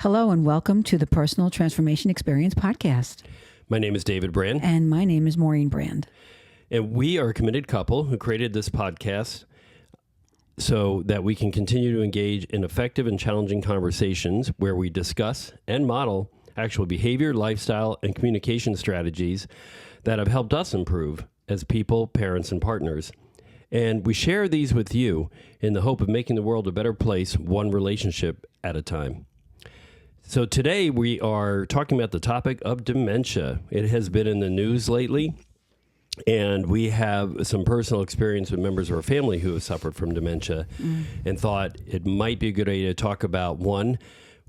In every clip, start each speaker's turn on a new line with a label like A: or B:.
A: Hello and welcome to the Personal Transformation Experience podcast.
B: My name is David Brand.
A: And my name is Maureen Brand.
B: And we are a committed couple who created this podcast so that we can continue to engage in effective and challenging conversations where we discuss and model actual behavior, lifestyle, and communication strategies that have helped us improve as people, parents, and partners. And we share these with you in the hope of making the world a better place, one relationship at a time. So today we are talking about the topic of dementia. It has been in the news lately, and we have some personal experience with members of our family who have suffered from dementia and thought it might be a good idea to talk about, one,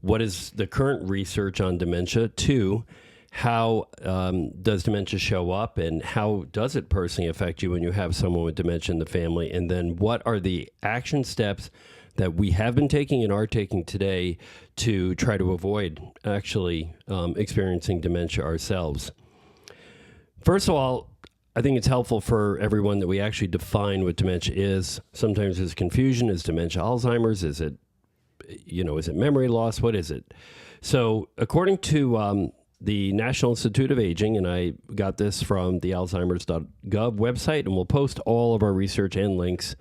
B: what is the current research on dementia? Two, how does dementia show up, and how does it personally affect you when you have someone with dementia in the family? And then what are the action steps that we have been taking and are taking today to try to avoid actually experiencing dementia ourselves? First of all, I think it's helpful for everyone that we actually define what dementia is. Sometimes there's confusion. Is dementia Alzheimer's? Is it memory loss? What is it? So according to the National Institute of Aging, and I got this from the Alzheimer's.gov website, and we'll post all of our research and links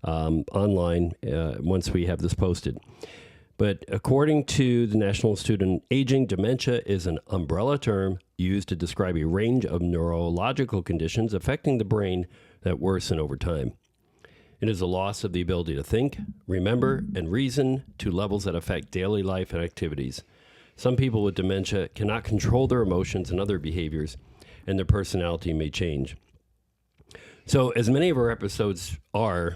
B: online once we have this posted. But according to the National Institute of Aging, dementia is an umbrella term used to describe a range of neurological conditions affecting the brain that worsen over time. It is a loss of the ability to think, remember, and reason to levels that affect daily life and activities. Some people with dementia cannot control their emotions and other behaviors, and their personality may change. So as many of our episodes are,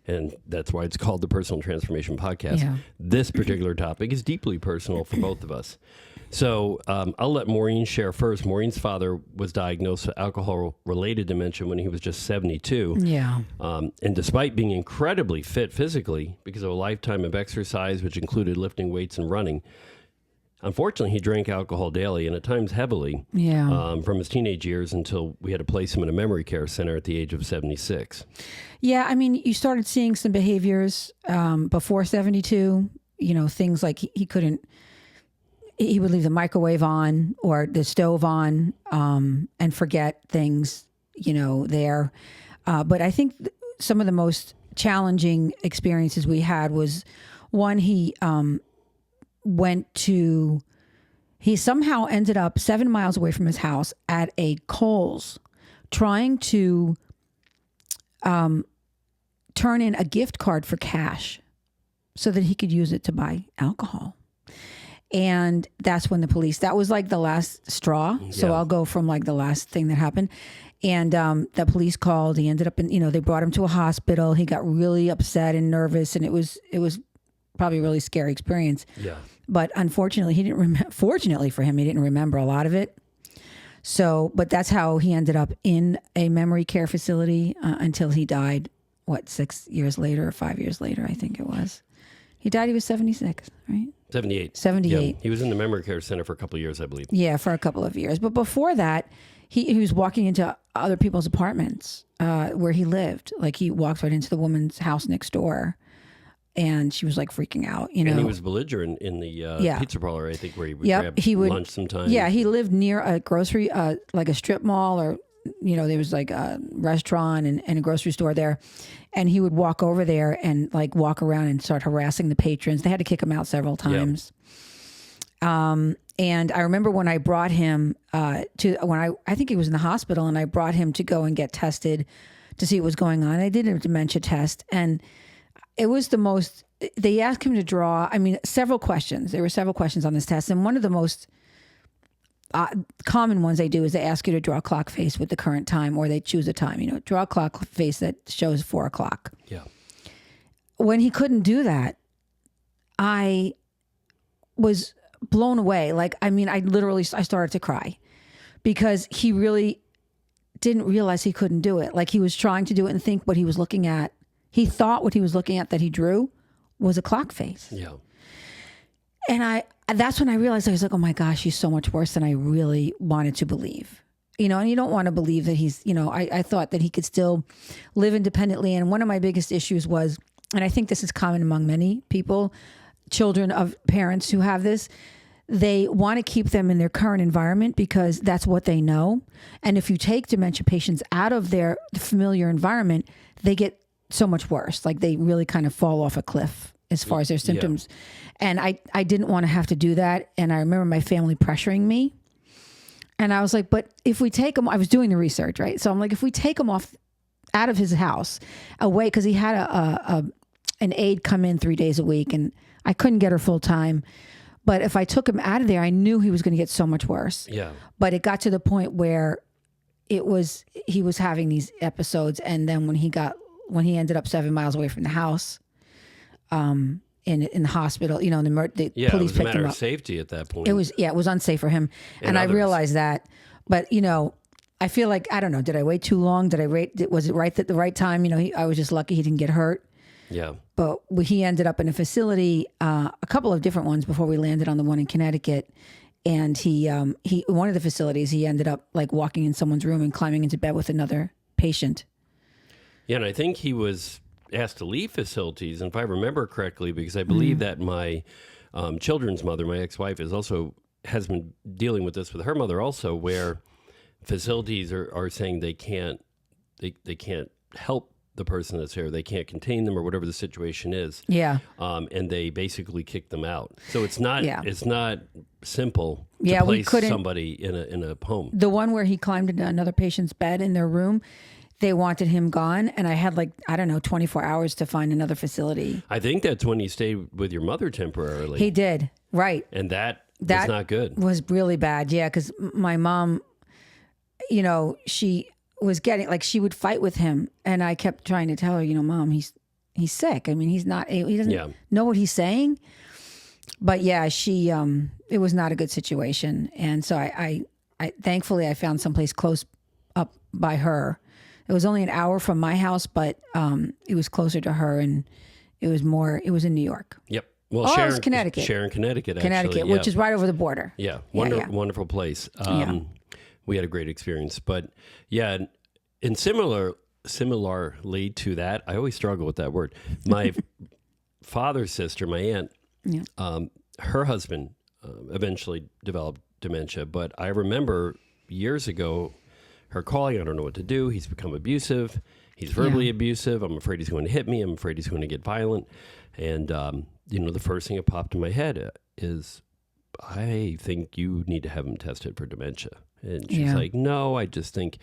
B: and that's why it's called the Personal Transformation Podcast, this particular topic is deeply personal for both of us. So I'll let Maureen share first. Maureen's father was diagnosed with alcohol-related dementia when he was just 72.
A: Yeah.
B: And despite being incredibly fit physically because of a lifetime of exercise, which included lifting weights and running, unfortunately, he drank alcohol daily and at times heavily from his teenage years until we had to place him in a memory care center at the age of 76.
A: Yeah, I mean, you started seeing some behaviors before 72, things like he would leave the microwave on or the stove on and forget things, there. But I think some of the most challenging experiences we had was one, he somehow ended up 7 miles away from his house at a Kohl's trying to turn in a gift card for cash so that he could use it to buy alcohol. And that's when that was like the last straw. Yeah. So I'll go from like the last thing that happened. And the police called. He ended up they brought him to a hospital. He got really upset and nervous, and it was probably a really scary experience.
B: Yeah.
A: But unfortunately, fortunately for him, he didn't remember a lot of it. So, but that's how he ended up in a memory care facility until he died, 6 years later or 5 years later, I think it was. He died, he was 76, right?
B: 78.
A: 78.
B: Yeah. He was in the memory care center for a couple of years, I believe.
A: Yeah, for a couple of years. But before that, he was walking into other people's apartments where he lived. Like he walked right into the woman's house next door. And she was like freaking out, And
B: he was belligerent in the pizza parlor, I think, where he would grab lunch sometime.
A: Yeah, he lived near a grocery, like a strip mall, or there was like a restaurant and a grocery store there. And he would walk over there and like walk around and start harassing the patrons. They had to kick him out several times. Yep. And I remember when I brought him I think he was in the hospital, and I brought him to go and get tested to see what was going on. I did a dementia test, and it was they asked him to draw, several questions. There were several questions on this test. And one of the most common ones they do is they ask you to draw a clock face with the current time, or they choose a time, draw a clock face that shows 4 o'clock.
B: Yeah.
A: When he couldn't do that, I was blown away. I started to cry because he really didn't realize he couldn't do it. Like he was trying to do it and think what he was looking at. He thought what he was looking at that he drew was a clock face.
B: Yeah.
A: And that's when I realized, I was like, oh my gosh, he's so much worse than I really wanted to believe. And you don't want to believe that he's, I thought that he could still live independently. And one of my biggest issues was, and I think this is common among many people, children of parents who have this, they want to keep them in their current environment because that's what they know. And if you take dementia patients out of their familiar environment, they get so much worse. Like they really kind of fall off a cliff as far as their symptoms. Yeah. And I didn't want to have to do that. And I remember my family pressuring me. And I was like, but if we take him, I was doing the research, right? So I'm like, if we take him out of his house away, because he had an aide come in 3 days a week and I couldn't get her full time. But if I took him out of there, I knew he was going to get so much worse. Yeah. But it got to the point where he was having these episodes. And then when he ended up 7 miles away from the house, in the hospital, the police picked him up.
B: It was a matter of safety at that point.
A: It was unsafe for him. And I realized that. But, I feel like, I don't know, did I wait too long? Was it right at the right time? I was just lucky he didn't get hurt.
B: Yeah.
A: But he ended up in a facility, a couple of different ones before we landed on the one in Connecticut. And he one of the facilities, he ended up like walking in someone's room and climbing into bed with another patient.
B: Yeah. And I think he was asked to leave facilities. And if I remember correctly, because I believe that my children's mother, my ex-wife, has been dealing with this with her mother also, where facilities are saying they can't help the person that's there. They can't contain them or whatever the situation is. Yeah. And they basically kick them out. So it's not simple to place somebody in a home.
A: The one where he climbed into another patient's bed in their room, they wanted him gone. And I had 24 hours to find another facility. I think
B: that's when he stayed with your mother temporarily.
A: He did. Right.
B: And that was not good.
A: Was really bad. Yeah. Because my mom, she was getting she would fight with him, and I kept trying to tell her, Mom, he's sick. I mean, he doesn't know what he's saying. But yeah, she it was not a good situation, and so I thankfully I found someplace close up by her. It was only an hour from my house, but it was closer to her, and it was in New York.
B: Yep. Well,
A: it was Connecticut.
B: Connecticut,
A: actually, which is right over the border.
B: Yeah, wonderful place. We had a great experience, but yeah, and similarly to that, I always struggle with that word. My father's sister, my aunt, her husband eventually developed dementia, but I remember years ago her calling, I don't know what to do. He's become abusive. He's verbally abusive. I'm afraid he's going to hit me. I'm afraid he's going to get violent. And, the first thing that popped in my head is, I think you need to have him tested for dementia. And she's like, no, I think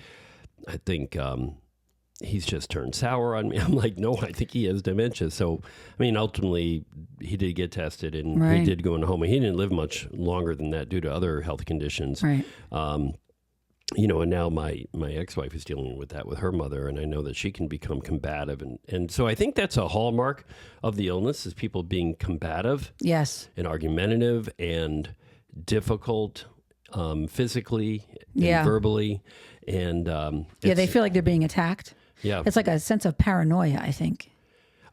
B: he's just turned sour on me. I'm like, no, I think he has dementia. So, ultimately he did get tested and he did go in home, and he didn't live much longer than that due to other health conditions. Right. And now my ex-wife is dealing with that with her mother, and I know that she can become combative. And so I think that's a hallmark of the illness, is people being combative. Yes. And argumentative and difficult physically and verbally. And they feel like they're being attacked. Yeah. It's like a sense of paranoia, I think.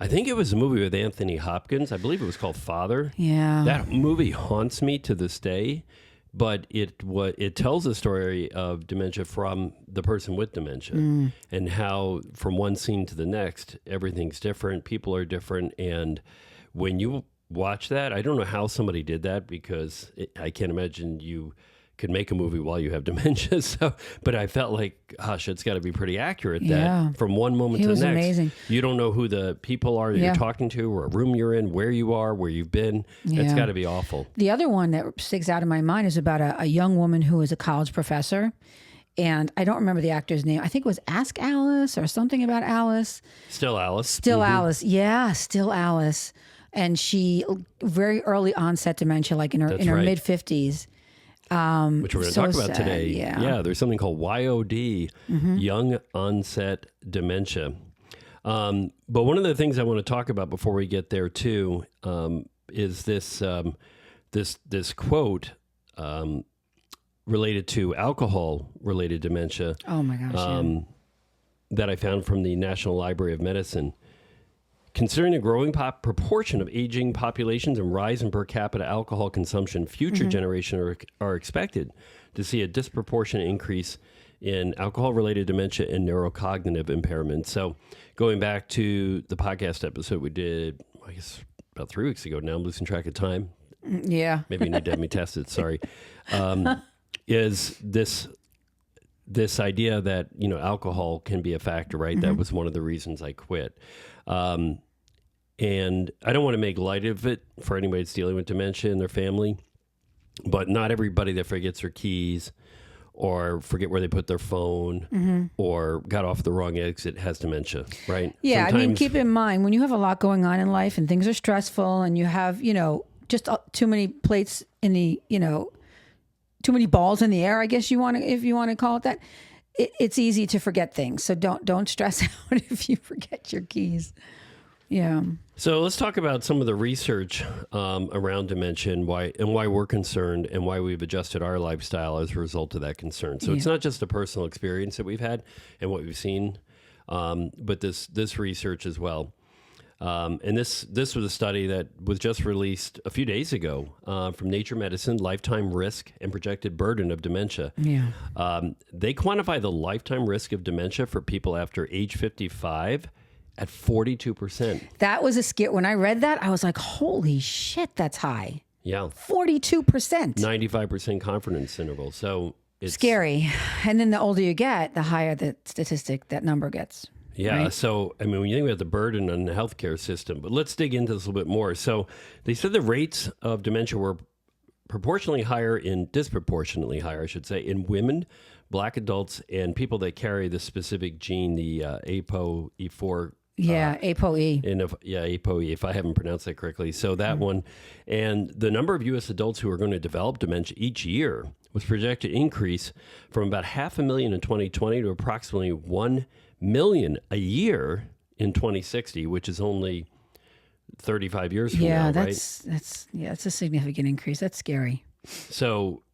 B: I think it was a movie with Anthony Hopkins. I believe it was called Father.
A: Yeah.
B: That movie haunts me to this day. But it tells a story of dementia from the person with dementia, and how from one scene to the next, everything's different. People are different. And when you watch that, I don't know how somebody did that, because I can't imagine you could make a movie while you have dementia. So, but I felt like, gosh, it's got to be pretty accurate that from one moment to the next, amazing. You don't know who the people are that you're talking to, or a room you're in, where you are, where you've been. It's got to be awful.
A: The other one that sticks out in my mind is about a young woman who was a college professor. And I don't remember the actor's name. I think it was Ask Alice or something about Alice.
B: Still Alice.
A: Still Alice. Yeah, Still Alice. And she very early onset dementia, like in her mid-50s.
B: Which we're going to talk about today. Yeah, there's something called YOD, young onset dementia. But one of the things I want to talk about before we get there too is this quote related to alcohol-related dementia.
A: Oh my gosh!
B: That I found from the National Library of Medicine. Considering a growing proportion of aging populations and rise in per capita alcohol consumption, future generations are expected to see a disproportionate increase in alcohol-related dementia and neurocognitive impairment. So going back to the podcast episode we did, I guess, about 3 weeks ago now, I'm losing track of time.
A: Yeah.
B: Maybe you need to have me tested. Sorry. Is this idea that, alcohol can be a factor, right? That was one of the reasons I quit. And I don't want to make light of it for anybody that's dealing with dementia in their family, but not everybody that forgets their keys or forget where they put their phone or got off the wrong exit has dementia, right?
A: Yeah.
B: Sometimes,
A: I mean, keep in mind when you have a lot going on in life and things are stressful and you have, just too many plates in the, too many balls in the air, I guess if you want to call it that, it's easy to forget things. So don't stress out if you forget your keys. Yeah.
B: So let's talk about some of the research around dementia and why we're concerned and why we've adjusted our lifestyle as a result of that concern. So it's not just a personal experience that we've had and what we've seen, but this research as well. And this was a study that was just released a few days ago from Nature Medicine, Lifetime Risk and Projected Burden of Dementia.
A: Yeah.
B: They quantify the lifetime risk of dementia for people after age 55 at 42%.
A: That was a scare. When I read that, I was like, holy shit, that's high.
B: Yeah.
A: 42%.
B: 95% confidence interval. So it's
A: scary. And then the older you get, the higher the statistic, that number gets.
B: Yeah.
A: Right?
B: So, I mean, when you think about the burden on the healthcare system, but let's dig into this a little bit more. So they said the rates of dementia were disproportionately higher, I should say, in women, Black adults, and people that carry the specific gene, the APOE4.
A: APOE.
B: APOE, if I haven't pronounced that correctly. So that one, and the number of U.S. adults who are going to develop dementia each year was projected to increase from about 500,000 in 2020 to approximately 1 million a year in 2060, which is only 35 years from now, right?
A: That's a significant increase. That's scary.
B: So,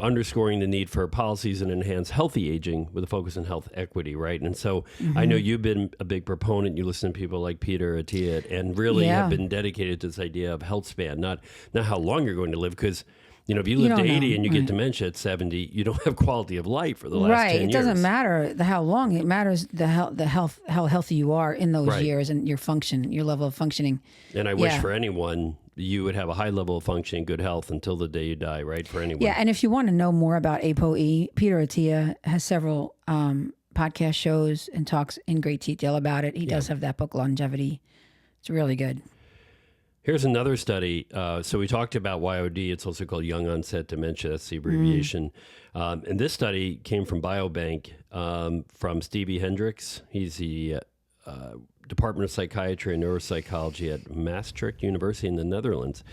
B: underscoring the need for policies and enhance healthy aging with a focus on health equity, right? And so I know you've been a big proponent. You listen to people like Peter Attia and really have been dedicated to this idea of health span, not how long you're going to live, because if you live to 80 and you get dementia at 70, you don't have quality of life for the last 10 years.
A: It doesn't matter how long. It matters how healthy you are in those years and your level of functioning.
B: And I wish for anyone you would have a high level of functioning, good health until the day you die, right? For anyone.
A: Yeah, and if you want to know more about APOE, Peter Attia has several podcast shows and talks in great detail about it. He does have that book, Longevity. It's really good.
B: Here's another study. So we talked about YOD. It's also called Young Onset Dementia. That's the abbreviation. And this study came from Biobank from Stevie Hendricks. He's the Department of Psychiatry and Neuropsychology at Maastricht University in the Netherlands.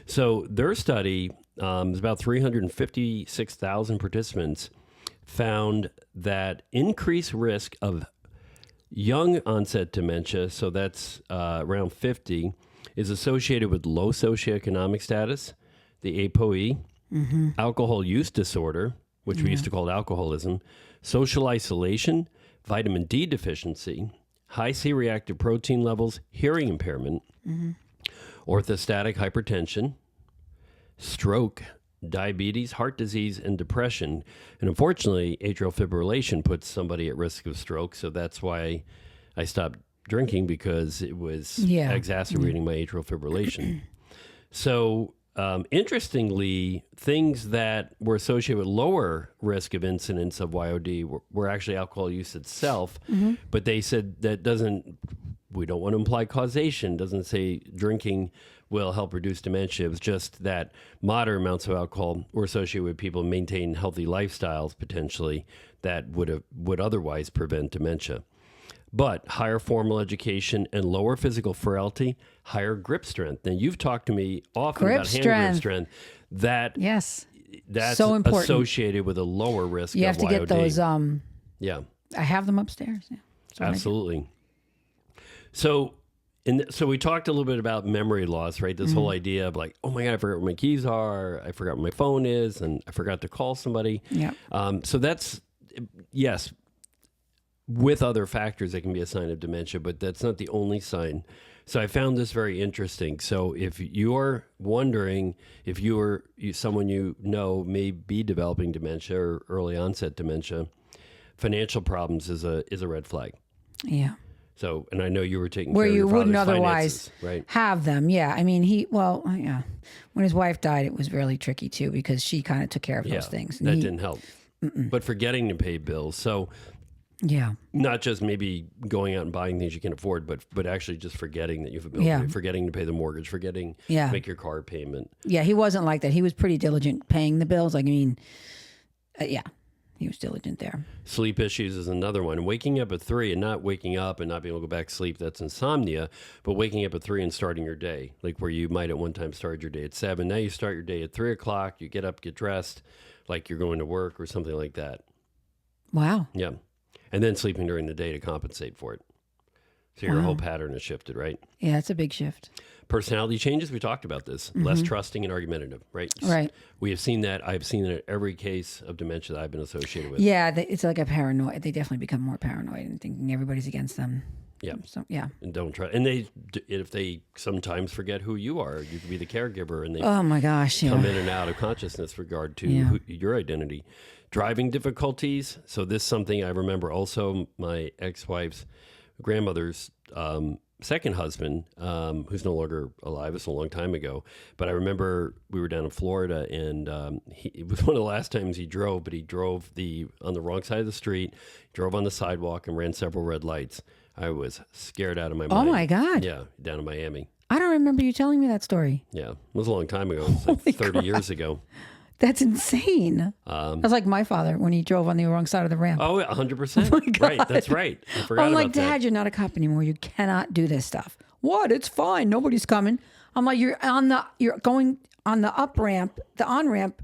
B: So their study is about 356,000 participants found that increased risk of young onset dementia, so that's around 50, is associated with low socioeconomic status, the APOE, alcohol use disorder, which we used to call alcoholism, social isolation, vitamin D deficiency, high C-reactive protein levels, hearing impairment, orthostatic hypertension, stroke, diabetes, heart disease, and depression. And unfortunately, atrial fibrillation puts somebody at risk of stroke. So that's why I stopped drinking, because it was exacerbating my atrial fibrillation. So interestingly, things that were associated with lower risk of incidence of YOD were actually alcohol use itself. But they said we don't want to imply causation, doesn't say drinking will help reduce dementia. It was just that moderate amounts of alcohol were associated with people maintain healthy lifestyles potentially that would otherwise prevent dementia. But higher formal education and lower physical frailty, higher grip strength. Now, you've talked to me often about hand grip strength. That's
A: so important.
B: Associated with a lower risk of YOD.
A: You have to get those.
B: I
A: have them upstairs. Yeah.
B: Absolutely. So we talked a little bit about memory loss, right? This whole idea of like, oh my God, I forgot where my keys are. I forgot where my phone is, and I forgot to call somebody.
A: Yeah.
B: So that's, yes, with other factors, it can be a sign of dementia, but that's not the only sign. So I found this very interesting. So if you're wondering if someone you know may be developing dementia or early onset dementia, financial problems is a red flag.
A: Yeah.
B: So, and I know you were taking
A: where
B: care of
A: you
B: your
A: wouldn't
B: father's
A: otherwise
B: finances, right?
A: have them. Yeah. I mean, yeah. When his wife died, it was really tricky too because she kind of took care of those things. And
B: That didn't help. But forgetting to pay bills. So
A: yeah.
B: not just maybe going out and buying things you can afford, but actually just forgetting that you have a bill to pay, forgetting to pay the mortgage, forgetting to make your car payment.
A: Yeah, he wasn't like that. He was pretty diligent paying the bills. Like, I mean, yeah, he was diligent there.
B: Sleep issues is another one. Waking up at 3 and not waking up and not being able to go back to sleep, that's insomnia. But waking up at 3 and starting your day, like where you might at one time start your day at 7. Now you start your day at 3 o'clock. You get up, get dressed, like you're going to work or something like that.
A: Wow.
B: Yeah. And then sleeping during the day to compensate for it. So your whole pattern has shifted, right?
A: Yeah, it's a big shift.
B: Personality changes, we talked about this. Less trusting and argumentative, right?
A: Right.
B: We have seen that. I've seen it in every case of dementia that I've been associated with.
A: Yeah, it's like a paranoid. They definitely become more paranoid and thinking everybody's against them.
B: Yeah.
A: So, yeah.
B: And don't try. And if they sometimes forget who you are, you could be the caregiver and they
A: Oh my gosh,
B: come in and out of consciousness regard to your identity. Driving difficulties. So this is something I remember also my ex-wife's grandmother's second husband, who's no longer alive. It's a long time ago. But I remember we were down in Florida and it was one of the last times he drove, but he drove on the wrong side of the street, drove on the sidewalk and ran several red lights. I was scared out of my mind.
A: Oh my God.
B: Yeah, down in Miami.
A: I don't remember you telling me that story.
B: Yeah, it was a long time ago. It was like 30 years ago.
A: That's insane. That's like my father when he drove on the wrong side of the ramp.
B: Oh, 100%. Right, that's right. I forgot
A: I'm
B: about
A: like, Dad,
B: that.
A: you're not a cop anymore. You cannot do this stuff. What? It's fine. Nobody's coming. I'm like, you're going on the on ramp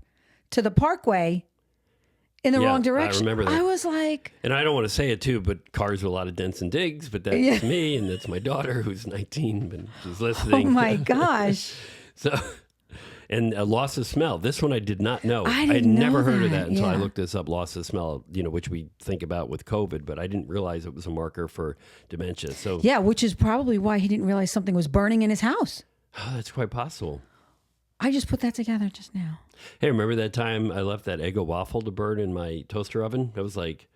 A: to the parkway in the wrong direction.
B: I remember that.
A: I was like,
B: and I don't want to say it too, but cars with a lot of dents and digs, but that's me and that's my daughter who's 19 and she's listening.
A: oh my gosh.
B: So, and loss of smell. This one I did not know.
A: I
B: had
A: didn't
B: never
A: know
B: heard of
A: that.
B: that until I
A: Yeah.
B: looked this up. Loss of smell, which we think about with COVID, but I didn't realize it was a marker for dementia. So
A: Yeah, which is probably why he didn't realize something was burning in his house.
B: that's quite possible.
A: I just put that together just now.
B: Hey, remember that time I left that Eggo waffle to burn in my toaster oven? That was like,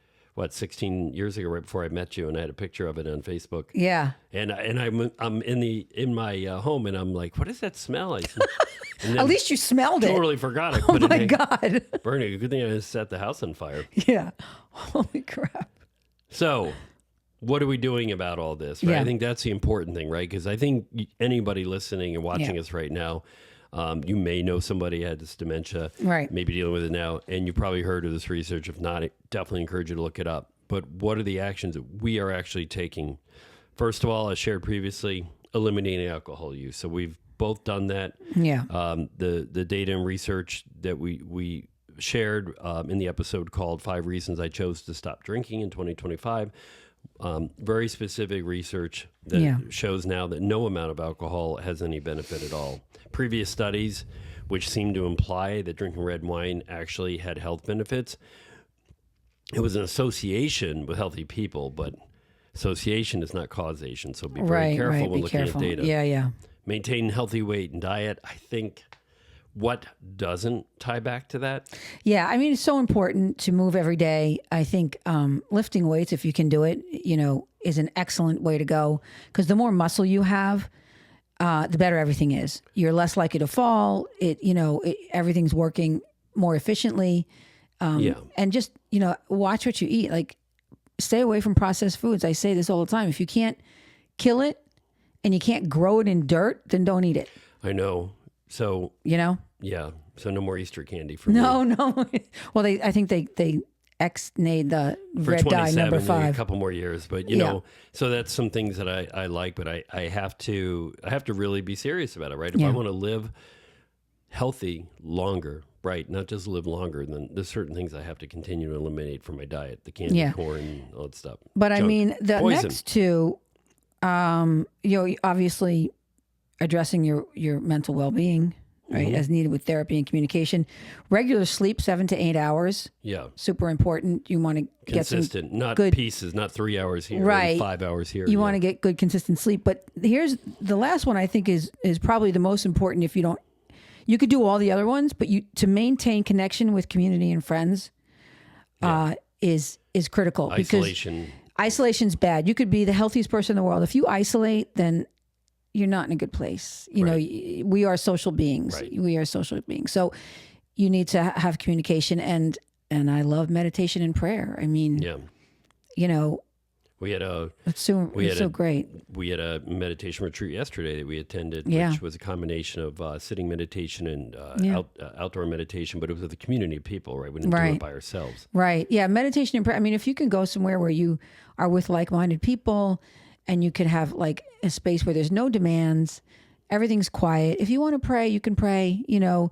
B: 16 years ago, right before I met you, and I had a picture of it on Facebook.
A: Yeah.
B: And I'm in my home, and I'm like, what is that smell? And then
A: At least you smelled it.
B: totally forgot I
A: Oh
B: put
A: my
B: it in.
A: God.
B: Burning. Good thing I just set the house on fire.
A: Yeah. Holy crap.
B: So, what are we doing about all this? Right?
A: Yeah.
B: I think that's the important thing, right? Because I think anybody listening and watching
A: Yeah.
B: us right now, you may know somebody had this dementia,
A: Right.
B: maybe dealing with it now, and you probably heard of this research. If not, I definitely encourage you to look it up. But what are the actions that we are actually taking? First of all, as shared previously, eliminating alcohol use. So we've both done that.
A: Yeah.
B: The data and research that we shared in the episode called 5 Reasons I Chose to Stop Drinking in 2025. Very specific research that shows now that no amount of alcohol has any benefit at all. Previous studies, which seem to imply that drinking red wine actually had health benefits, it was an association with healthy people, but association is not causation. So be very careful when looking at data.
A: Yeah.
B: Maintain healthy weight and diet. I think what doesn't tie back to that?
A: Yeah, I mean, it's so important to move every day. I think lifting weights, if you can do it, is an excellent way to go because the more muscle you have, the better everything is. You're less likely to fall. Everything's working more efficiently. And just, watch what you eat. Like, stay away from processed foods. I say this all the time. If you can't kill it and you can't grow it in dirt, then don't eat it.
B: I know. So, yeah. So no more Easter candy for me.
A: No. Well, I think they ex-nayed the
B: For
A: red dye number 5.
B: A couple more years, but so that's some things that I like, but I have to really be serious about it, right? If I want to live healthy longer, right? Not just live longer, then there's certain things I have to continue to eliminate from my diet, the candy, corn, all that stuff.
A: But
B: Junk.
A: I mean, the
B: Poison.
A: next two, obviously addressing your mental well-being, right, as needed with therapy and communication. Regular sleep, 7 to 8 hours.
B: Yeah.
A: Super important. You want to get some
B: consistent, not
A: good
B: pieces, not 3 hours here,
A: Right.
B: and 5 hours here.
A: You want to get good, consistent sleep. But here's the last one. I think is probably the most important. If you don't, you could do all the other ones, but to maintain connection with community and friends, is critical.
B: isolation.
A: Isolation's bad. You could be the healthiest person in the world. If you isolate, then you're not in a good place. You know, we are social beings.
B: Right.
A: We are social beings. So you need to have communication, and I love meditation and prayer. I mean, you know, it's so great.
B: We had a meditation retreat yesterday that we attended, which was a combination of sitting meditation and outdoor meditation, but it was with a community of people, right? We didn't do it by ourselves.
A: Right. Yeah. Meditation and prayer. I mean, if you can go somewhere where you are with like-minded people and you can have like a space where there's no demands, everything's quiet. If you want to pray, you can pray, you know,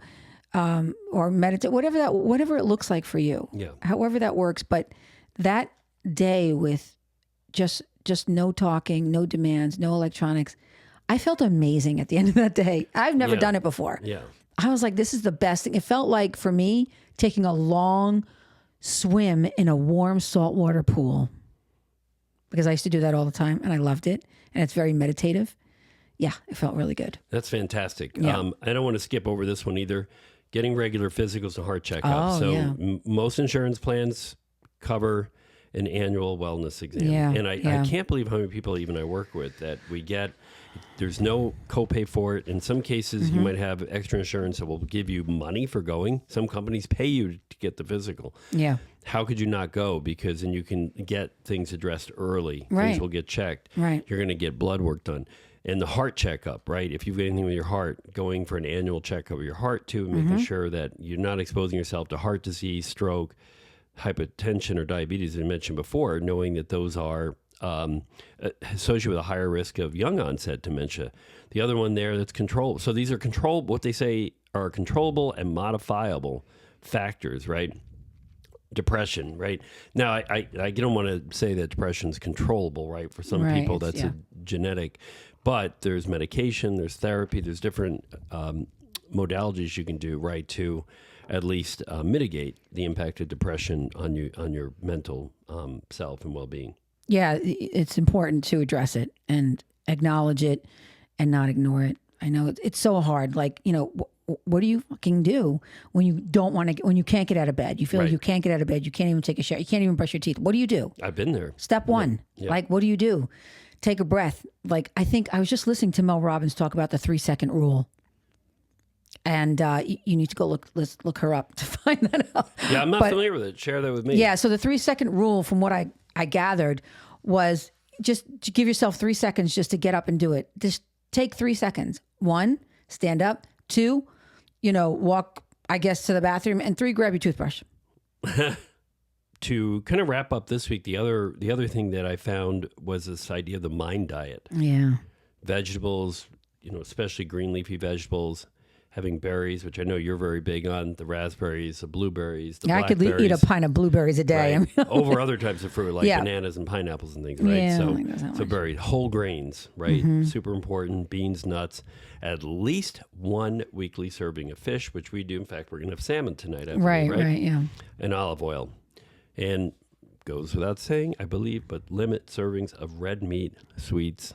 A: or meditate, whatever it looks like for you, however that works. But that day with just no talking, no demands, no electronics, I felt amazing at the end of that day. I've never done it before.
B: Yeah.
A: I was like, this is the best thing. It felt like for me taking a long swim in a warm saltwater pool, because I used to do that all the time and I loved it. And it's very meditative. Yeah, it felt really good.
B: That's fantastic. Yeah. I don't want to skip over this one either. Getting regular physicals and heart checkups. Most insurance plans cover an annual wellness exam.
A: Yeah,
B: and I can't believe how many people even I work with that we get, there's no copay for it. In some cases, you might have extra insurance that will give you money for going. Some companies pay you to get the physical.
A: Yeah.
B: How could you not go? Because then you can get things addressed early.
A: Right.
B: Things will get checked.
A: Right.
B: You're going to get blood work done. And the heart checkup, right? If you've got anything with your heart, going for an annual checkup of your heart too, making sure that you're not exposing yourself to heart disease, stroke, hypertension, or diabetes, as I mentioned before, knowing that those are associated with a higher risk of young onset dementia. The other one there that's controlled. So these are what they say are controllable and modifiable factors, right? Depression, right? Now, I don't want to say that depression is controllable, right? For some people, that's a genetic, but there's medication, there's therapy, there's different modalities you can do, right, to at least mitigate the impact of depression on your mental self and well-being. Yeah,
A: it's important to address it and acknowledge it and not ignore it. I know it's so hard. Like, you know, what do you fucking do when you don't want to, when you can't get out of bed? You feel like you can't get out of bed. You can't even take a shower. You can't even brush your teeth. What do you do?
B: I've been there.
A: Step one. Yeah. Like, what do you do? Take a breath. Like, I think I was just listening to Mel Robbins talk about the 3-second rule. And you need to go look her up to find that out.
B: Yeah, I'm not familiar with it. Share that with me.
A: Yeah, so the 3-second rule, from what I gathered, was just to give yourself 3 seconds just to get up and do it. Just take 3 seconds. 1, stand up. 2, walk, I guess, to the bathroom. And 3, grab your toothbrush.
B: To kind of wrap up this week, the other thing that I found was this idea of the mind diet.
A: Yeah.
B: Vegetables, especially green leafy vegetables. Having berries, which I know you're very big on, the raspberries, the blueberries, the blackberries.
A: I could eat a pint of blueberries a day.
B: Right? Over other types of fruit, like bananas and pineapples and things, right?
A: Yeah,
B: so berries, whole grains, right? Mm-hmm. Super important. Beans, nuts, at least 1 weekly serving of fish, which we do. In fact, we're going to have salmon tonight.
A: Right, yeah.
B: And olive oil. And goes without saying, I believe, but limit servings of red meat, sweets,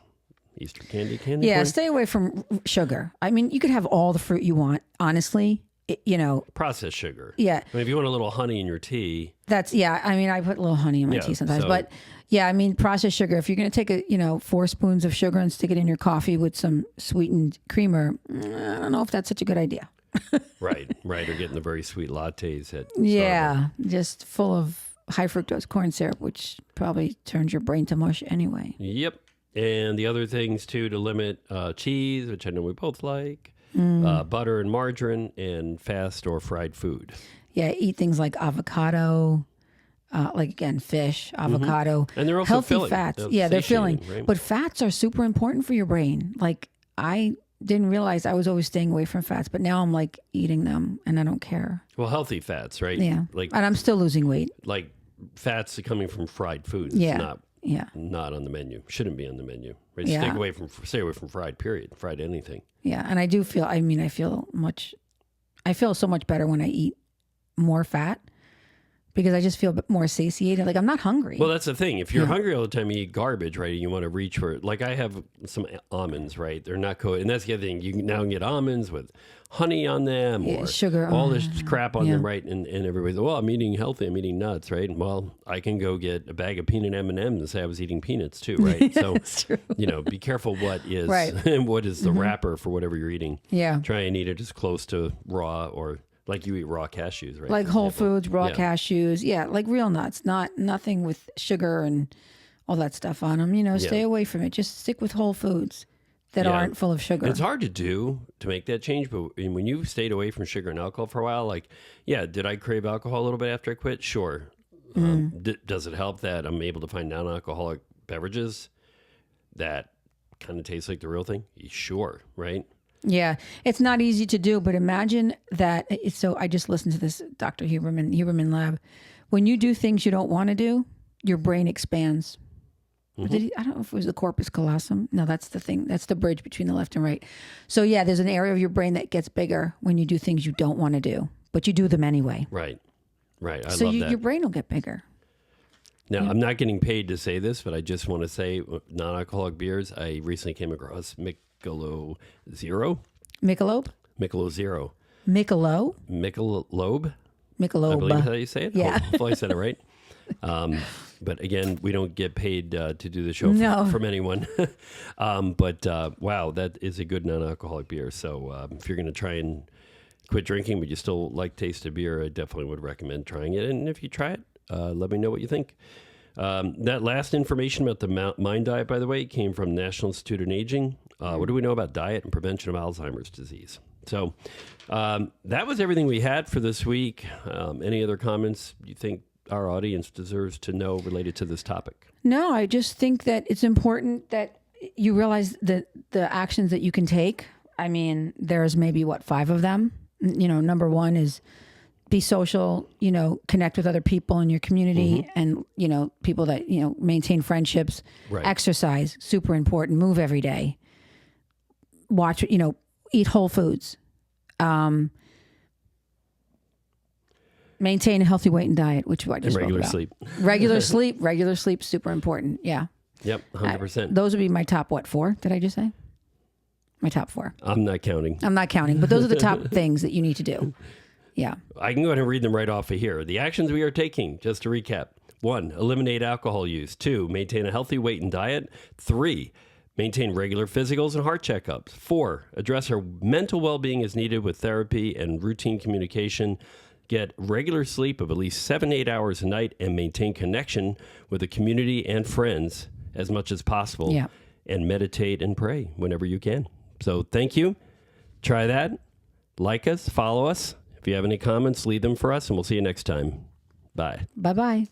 B: Easter candy.
A: Yeah,
B: corn.
A: Stay away from sugar. I mean, you could have all the fruit you want, honestly.
B: Processed sugar.
A: Yeah.
B: I mean, if you want a little honey in your tea.
A: I mean, I put a little honey in my tea sometimes. But yeah, I mean, processed sugar, if you're going to take 4 spoons of sugar and stick it in your coffee with some sweetened creamer, I don't know if that's such a good idea.
B: Right. Or getting the very sweet lattes at
A: Starbucks. Just full of high fructose corn syrup, which probably turns your brain to mush anyway.
B: Yep. And the other things, too, to limit cheese, which I know we both like, butter and margarine, and fast or fried food.
A: Yeah, eat things like avocado, fish, avocado.
B: And they're also
A: healthy
B: filling.
A: fats. They're filling. Right? But fats are super important for your brain. Like, I didn't realize I was always staying away from fats, but now I'm like eating them and I don't care.
B: Well, healthy fats, right?
A: Yeah. And I'm still losing weight.
B: Like fats coming from fried foods. Not on the menu. Shouldn't be on the menu. Right? Stay away from fried, period. Fried anything.
A: Yeah. And I do feel, I feel so much better when I eat more fat because I just feel a bit more satiated. Like I'm not hungry.
B: Well, that's the thing. If you're hungry all the time, you eat garbage, right? And you want to reach for it. Like I have some almonds, right? They're not coated. And that's the other thing. You can now get almonds with honey on them or
A: sugar,
B: all this crap on them, right? And everybody's, well, I'm eating healthy. I'm eating nuts, right? Well, I can go get a bag of peanut M&Ms and say I was eating peanuts too, right? So, be careful what is what is the wrapper for whatever you're eating.
A: Yeah.
B: Try and eat it as close to raw or like you eat raw cashews, right?
A: Like Whole Foods, raw cashews. Yeah, like real nuts, nothing with sugar and all that stuff on them. Stay away from it. Just stick with Whole Foods that aren't full of sugar.
B: It's hard to make that change, but when you stayed away from sugar and alcohol for a while, did I crave alcohol a little bit after I quit? Sure. Does it help that I'm able to find non-alcoholic beverages that kind of taste like the real thing? Sure, right?
A: Yeah, it's not easy to do, but imagine that. So I just listened to this Dr. Huberman Lab. When you do things you don't want to do, your brain expands. I don't know if it was the corpus callosum. No, that's the thing. That's the bridge between the left and right. So yeah, there's an area of your brain that gets bigger when you do things you don't want to do, but you do them anyway.
B: Right. I
A: so
B: love that.
A: Your brain will get bigger.
B: Now, I'm not getting paid to say this, but I just want to say non-alcoholic beers. I recently came across Michelob Zero.
A: Michelob?
B: Michelob Zero.
A: Michelob?
B: Michelob.
A: Michelob.
B: I believe that's how you say it.
A: Yeah.
B: Hopefully I said it right. But again, we don't get paid to do the show from anyone. But wow, that is a good non-alcoholic beer. So if you're going to try and quit drinking, but you still like taste of beer, I definitely would recommend trying it. And if you try it, let me know what you think. That last information about the Mind Diet, by the way, came from National Institute on Aging. What do we know about diet and prevention of Alzheimer's disease? So that was everything we had for this week. Any other comments you think our audience deserves to know related to this topic? No,
A: I just think that it's important that you realize that the actions that you can take. I mean, there's maybe 5 of them. Number 1 is be social, connect with other people in your community and, people that, maintain friendships, exercise, super important, move every day, watch, eat whole foods, maintain a healthy weight and diet, which I just spoke about.
B: Sleep.
A: Regular sleep, super important. Yeah.
B: Yep. 100%.
A: Those would be my top, 4? Did I just say? My top 4.
B: I'm not counting,
A: but those are the top things that you need to do. Yeah.
B: I can go ahead and read them right off of here. The actions we are taking, just to recap. 1, eliminate alcohol use. 2, maintain a healthy weight and diet. 3, maintain regular physicals and heart checkups. 4, address our mental well-being as needed with therapy and routine communication. Get regular sleep of at least 7-8 hours a night and maintain connection with the community and friends as much as possible.
A: Yeah.
B: And meditate and pray whenever you can. So thank you. Try that. Like us, follow us. If you have any comments, leave them for us, and we'll see you next time. Bye.
A: Bye-bye.